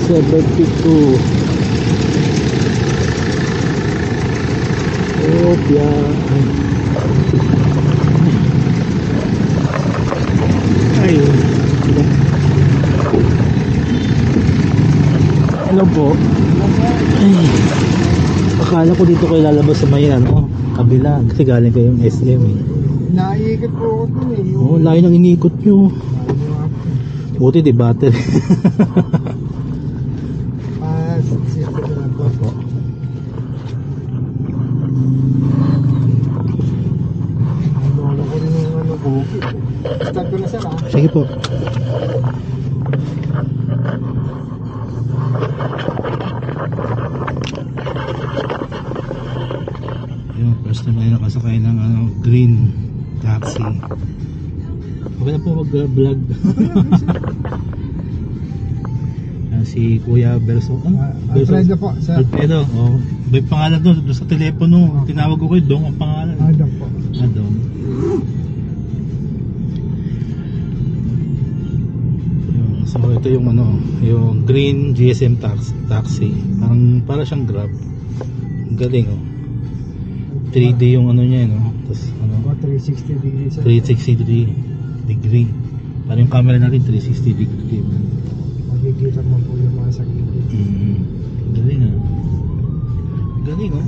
72. Opya. Ay. Hello po. Ay. Akala ko dito kayo lalabas sa may ano, kabila. Kasi galing kayong SM eh. Naiikot po ako dun eh. Oo, layo nang iniikot nyo. Buti di battery. Siyempre ko lang po. Opo. Ano ko rin yung ano po. Start ko na sir ah. Sige po. Yung first time na nakasakay ng ano, green taxi. Okay na po mag-vlog. Si Kuya Berso. Alfredo po sir. Alfredo, oh. May pangalan doon sa telepono. Tinawag ko kayo, Dong ang pangalan. Adam po. Dong. So ito yung ano, yung green GSM taxi. Para siyang Grab. Ang galing oh. 3D yung ano niya no. Tapos ano, 360 degrees. 360 degree. Para yung camera natin 360 degree. Makikita mo po yung mga sakit. Galing ah. Galing oh.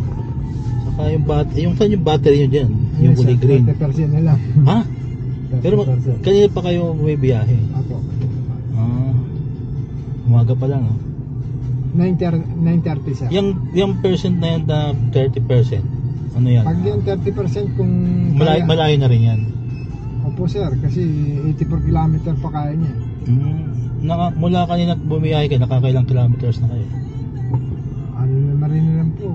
Saka yung battery nyo dyan. Yung kulay green. 30% na lang. Ha? Pero kanina pa kayo may biyahe? Ako. Umaga pa lang oh. 9:30 sir. Yung percent na yan na 30%. Ano yan? Pag yung 30% kung malayo na rin yan. Opo sir, kasi 84 km pa kaya niya. Mula kanina bumiyahe kayo, nakakailang kilometers na kayo? Ano na rin lang po,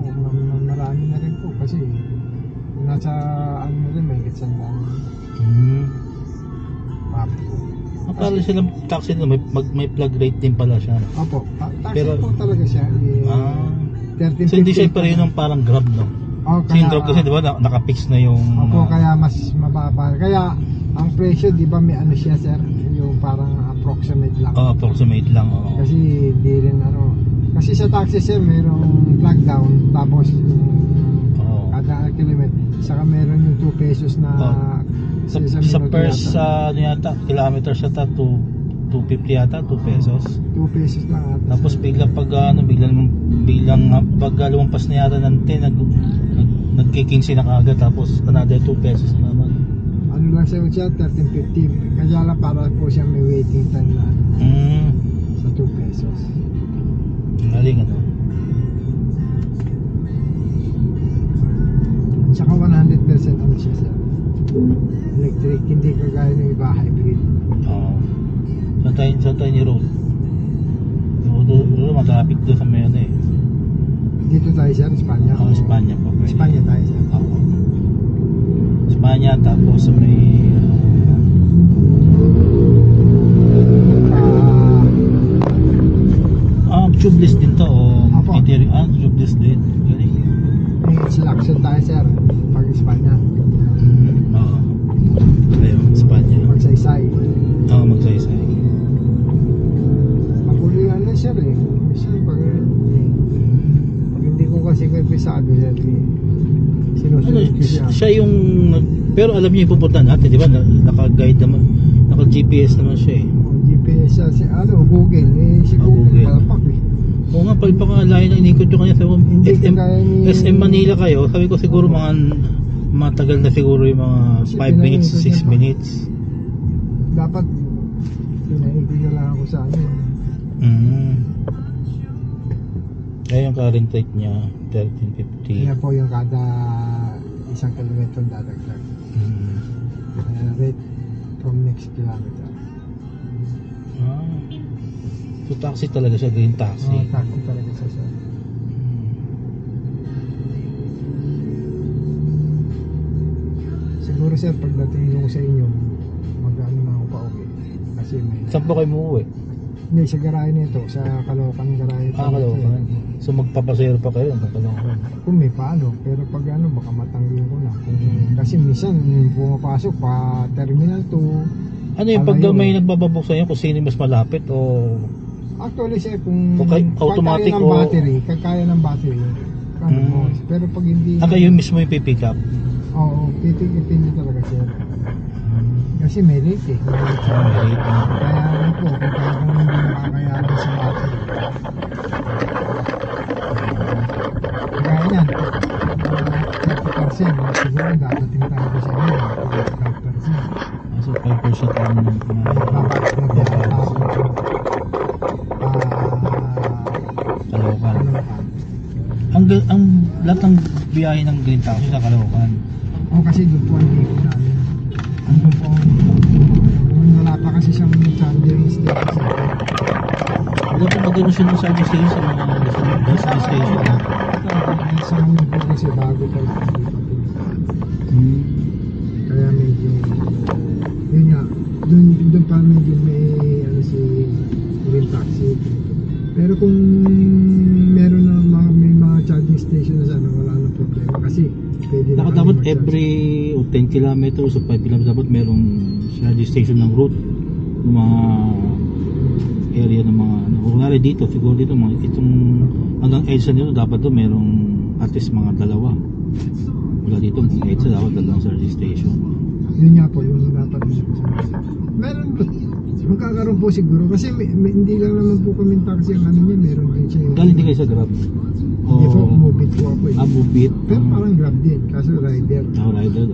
marami na rin po kasi nasa ano na rin, may gitsandaan. Para silang taxi na may plug rate din pala siya. Opo, taxi po talaga siya. 13, so hindi siya pareho ng parang Grab no? Kasi yung Grab kasi diba nakapix na yung... Opo, kaya mas mababa. Kaya ang presyo diba may ano siya sir, yung parang approximate lang. Approximate lang. Kasi di rin ano. Kasi sa taxi sir mayroong flag down tapos yung kada kilometer. Saka meron yung 2 pesos na sa first ano yata, kilometers yata 250 yata, 2 pesos. 2 pesos lang ata. Tapos biglang pag lumampas na yata ng 10 nagki-15 na kaagad tapos another 2 pesos na naman. Ano lang siya 13.50. Kaya lang para po siya may waiting time na sa 2 pesos. Galing ano. Tsaka 100% ano siya sir. Electric, hindi kagaya ng iba hybrid. Sa tayo ni road. Doon matraffic doon sa may ano eh. Dito tayo sir, Espanya. Espanya pa. Espanya tayo sir. Espanya tapos sa may tubeless din to o tubeless din. Galing. Selection tayo sir, pag Espanya. Ayun, Espanya. Magsaysay. Magsaysay. Mapulihan na sir eh. Sir, pag hindi ko kasi sabi sir sinusunod ko siya yung pero alam niyo yung pupuntahan natin, di ba? Naka-guide naman, naka-GPS naman siya eh. GPS siya, Google si Google palpak eh. Oo nga, pagpakalayo na inikot nyo kanya sa SM Manila kayo, sabi ko siguro mga matagal na siguro yung mga 5 minutes, 6 minutes. Dapat pinaikot nyo lang ako sa ano. Kaya yung current rate niya 1350. Kaya po yung kada 1 kilometro dadagdag. Rate from next kilometer. So taxi talaga siya, green taxi. Taxi talaga siya sir. Siguro sir, pagdating yung sa inyo, mag-ano na ako pa uwi. Kasi may... Saan po kayo muuwi? Hindi, sa garahe nito, sa Caloocan garahe. Caloocan. So magpapasayro pa kayo ng Caloocan? Kung may paano, pero pag ano, baka matanggil ko na. Kasi minsan, pumapasok pa Terminal 2. Ano yung pag may nagbababok sa inyo kung sino mas malapit o... Actually sir, kung automatic kagaya ng battery, kagaya ng battery, ano mo. Pero pag hindi... kayo mismo yung pipick up? Oo, pipigipin nyo talaga sir. Kasi may rate eh. May rate. Kaya ano po, kung talagang hindi makakayanan sa battery. Kaya yan, 30%, siguro dadating tayo sa inyo, 5%. So 5% ang Caloocan. Ang lahat ng biyahe ng Green Taxi sa Caloocan. Oo, kasi doon po ang dito namin. Ano po, wala pa kasi siyang chargers dito sa Wala po magano siya ng service station sa mga gas station. Sa mga po kasi bago pa lang dito. Kaya medyo, yun nga, doon pa medyo may ano si Green Taxi. Pero kung meron na may mga charging station na sana, wala nang problema kasi pwede na dapat every 10 kilometers o 5 kilometers dapat merong charging station ng route ng mga area ng mga kunwari dito, siguro dito mga itong hanggang EDSA nito dapat doon merong at least mga dalawa. Wala dito kung EDSA dapat dalawang charging station. Yun nga po, yung dapat meron po. Magkakaroon po siguro kasi hindi lang naman po kami taxi ang ano niya, meron din siya yung... Galing din kayo sa Grab? Hindi po, Mobit po ako eh. Mobit? Pero parang Grab din, kaso rider. Rider,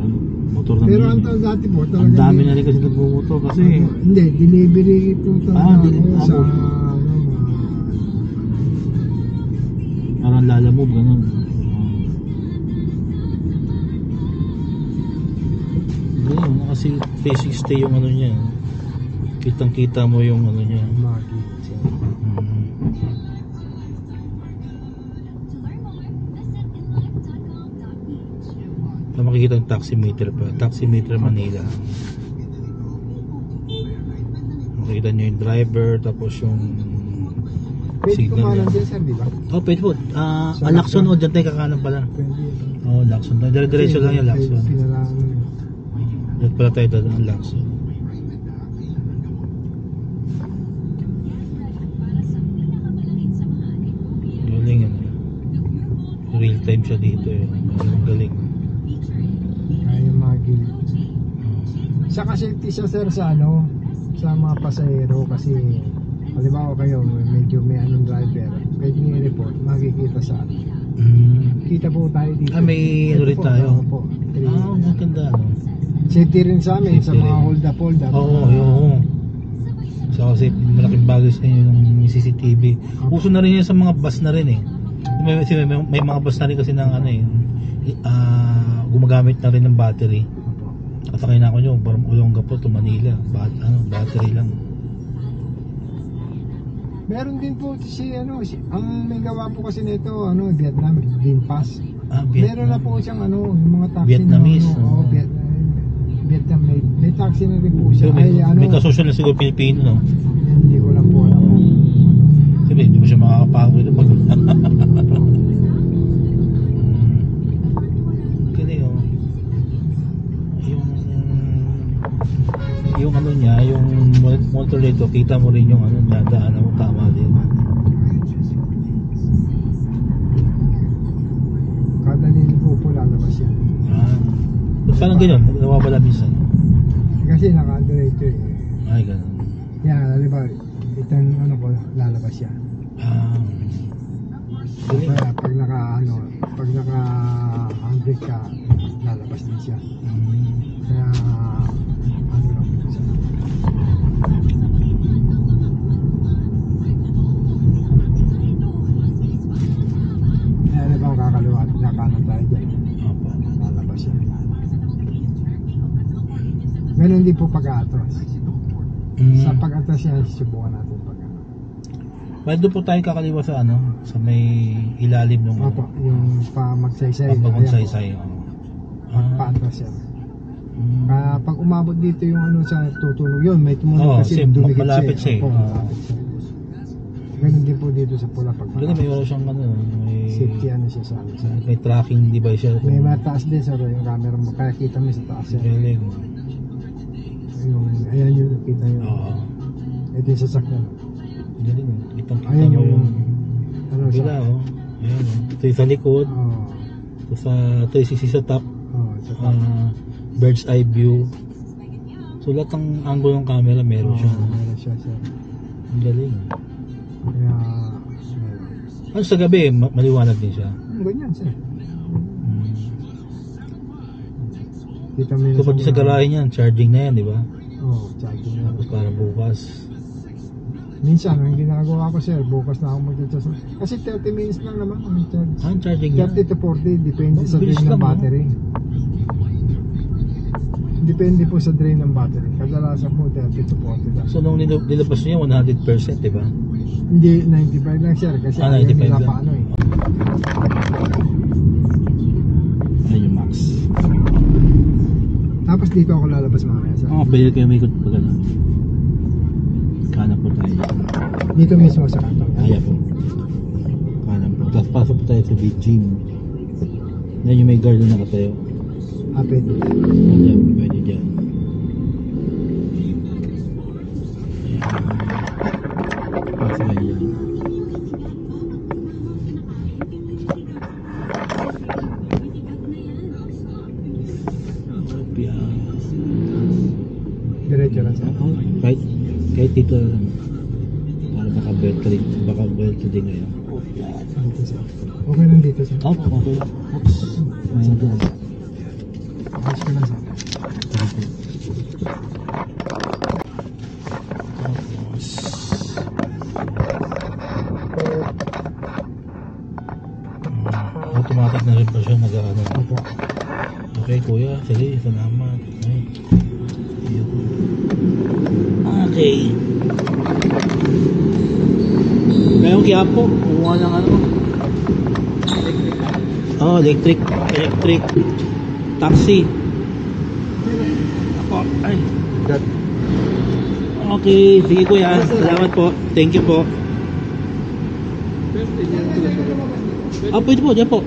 motor na pero ang dati po talaga... Ang dami na rin kasi nagmumotor kasi... Hindi, delivery po talaga sa... Parang lalamove, ganun. Ganun, kasi basic stay yung ano niya. Kitang kita mo yung ano niya. Makikita yung taximeter pa. Taximeter Manila. Makikita nyo yung driver, tapos yung pwede signal kumanan niya. dyan sir, di ba? Oh, pwede po. Lacson o dyan tayo kakanan pala. Pwede. Lacson. Dire-diretso lang yung Lacson. Dyan pala tayo dadaan ang Lacson. Galing ano. Real time siya dito eh. Galing. Kaya magiging. Saka safety siya sir sa ano, sa mga pasahero kasi halimbawa kayo medyo may anong driver, pwede nyo i-report, makikita sa kita po tayo dito. May ano rin tayo? Po, maganda ano. safety rin sa amin, sa mga hold up. Oo. So kasi malaking bagay sa inyo yung CCTV. Uso na rin yan sa mga bus na rin eh. May mga bus na rin kasi ng ano eh, gumagamit na rin ng battery. Katakay na ako nyo, parang Olonga po to Manila, battery lang. Meron din po ang may gawa po kasi nito, Vietnam, Vinfast. Meron na po siyang yung mga taxi Vietnamese. Vietnam may taxi na rin po siya. May kasosyo na siguro Pilipino, no? Hindi ko lang po alam. Sabi, hindi mo siya makakapagod pag yung ano niya, yung motor dito, kita mo rin yung dadaan mo, tama din. Kada niligo po lalabas yan. Parang ganyan, nawawala minsan. Kasi naka-diretso eh. Ay, ganun. Yan, halimbawa, itong lalabas yan. Pag naka-handbrake ka, lalabas din siya. Kaya kakaliwa at nakanan tayo dyan. Lalabas yan. Meron din po pag-atras. Sa pag-atras yan, subukan natin pag-atras. Pwede po tayo kakaliwa sa sa may ilalim ng yung magsaysay. Magsaysay. Magpa-atras yan. Kaya pag umabot dito yung sa tutunog yun, may tumunog kasi dumikit malapit siya. Malapit siya. Ganun din po dito sa pula pag may wala siyang may safety siya sa may tracking device siya. May mataas din sa yung camera mo, kaya kita mo sa taas yan. Galing. Ayan yung kita nyo. Ito yung sasakyan. Galing. Kitang-kita Ayan mo yung ano Bila, oh. Ayan, oh. Ito yung sa likod. Ito yung sisi sa top. Tsaka Bird's eye view. So lahat ng angle ng camera meron siya. meron siya sir. Ang galing. Kaya Ano sa gabi, maliwanag din siya. ganyan sir. Kita mo yun So pag sa garahe niyan, charging na yan, di ba? charging na. Tapos para bukas. Minsan, ang ginagawa ko sir, bukas na ako mag-charge. Kasi 30 minutes lang naman ang charge. Ang charging niya? 30 to 40, depende sa Bilis drain ng lang, no? battery. Depende po sa drain ng battery. Kadalasan po 30 to 40 lang. So nung nilabas niya 100%, di ba? Hindi, 95 lang sir. Kasi ayaw 95 nila lang. pa ano eh. Ayun yung max. Tapos dito ako lalabas mamaya sir. Pwede kayo may ikot pa gano'n. Kanan po tayo. Dito mismo sa kantong. Kaya po. Kanan po. Tapos pasok po tayo sa big gym. Yan yung may guard na nakatayo. Pwede. Diyan, pwede dyan. Pasok tayo dyan. Diretso lang sir. Kahit dito para baka belt din ngayon. Dito sir. Okay lang dito sir. Okay. Oops. Mayroon dyan. Ayos ko lang sir. Automatic na rin pa siya nag-ano. Opo. Okay kuya, sige, salamat. Ay. Okay. Ngayong Quiapo, kumuha ng ano? Electric taxi. Ako, ay. Okay, sige kuya, salamat po. Thank you po. Pwede po, dyan po.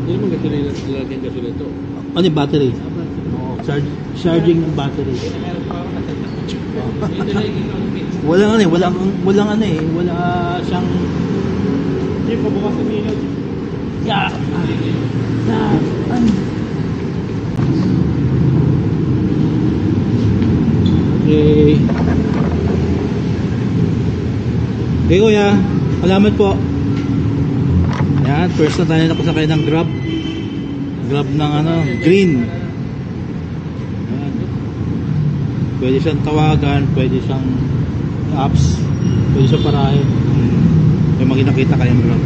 Hindi mo gasolina lagyan gasolina ito. Ano yung battery? Charging ng battery. Walang ano eh, wala siyang Hindi pa bukas ang ilaw. Okay. Okay kuya, salamat po. Yan, first na tayo nakasakay ng Grab ng ano, green. Yan. Pwede siyang tawagan, pwede siyang apps, pwede siyang parahin. May makita kayong Grab.